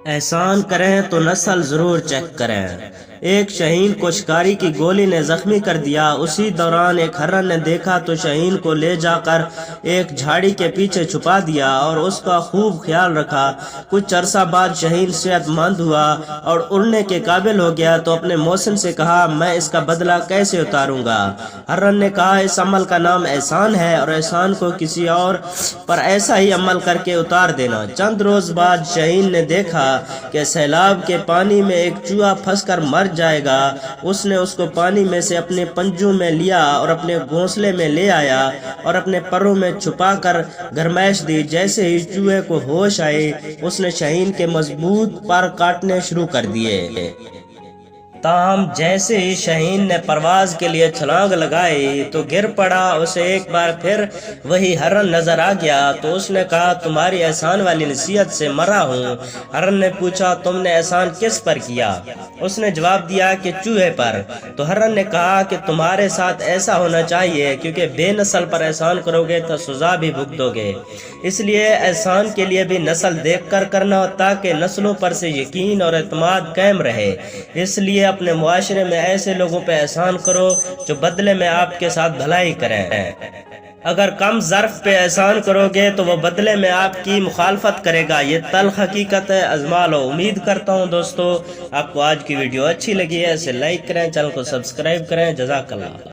احسان کریں تو نسل ضرور چیک کریں۔ ایک شاہین کو شکاری کی گولی نے زخمی کر دیا۔ اسی دوران ایک ہرن نے دیکھا تو شاہین کو لے جا کر ایک جھاڑی کے پیچھے چھپا دیا اور اس کا خوب خیال رکھا۔ کچھ عرصہ بعد شاہین صحت مند ہوا اور اڑنے کے قابل ہو گیا تو اپنے موسم سے کہا، میں اس کا بدلہ کیسے اتاروں گا؟ ہرن نے کہا، اس عمل کا نام احسان ہے اور احسان کو کسی اور پر ایسا ہی عمل کر کے اتار دینا۔ چند روز بعد شاہین نے دیکھا کہ سیلاب کے پانی میں ایک چوہا پھنس کر مر جائے گا۔ اس نے اس کو پانی میں سے اپنے پنجوں میں لیا اور اپنے گھونسلے میں لے آیا اور اپنے پروں میں چھپا کر گرمائش دی۔ جیسے ہی چوہے کو ہوش آئی، اس نے شاہین کے مضبوط پر کاٹنے شروع کر دیے۔ تاہم جیسے ہی شاہین نے پرواز کے لیے چھلانگ لگائی تو گر پڑا۔ اسے ایک بار پھر وہی ہرن نظر آ گیا تو اس نے کہا، تمہاری احسان والی نصیحت سے مرا ہوں۔ ہرن نے پوچھا، تم نے احسان کس پر کیا؟ اس نے جواب دیا کہ چوہے پر۔ تو ہرن نے کہا کہ تمہارے ساتھ ایسا ہونا چاہیے، کیونکہ بے نسل پر احسان کرو گے تو سزا بھی بھگتو گے۔ اس لیے احسان کے لیے بھی نسل دیکھ کر کرنا، تاکہ نسلوں پر سے یقین اور اعتماد قائم رہے۔ اس لیے اپنے معاشرے میں ایسے لوگوں پہ احسان کرو جو بدلے میں آپ کے ساتھ بھلائی کریں۔ اگر کم ظرف پہ احسان کرو گے تو وہ بدلے میں آپ کی مخالفت کرے گا۔ یہ تلخ حقیقت ہے، آزما لو۔ امید کرتا ہوں دوستو آپ کو آج کی ویڈیو اچھی لگی ہے۔ اسے لائک کریں، چینل کو سبسکرائب کریں۔ جزاک اللہ۔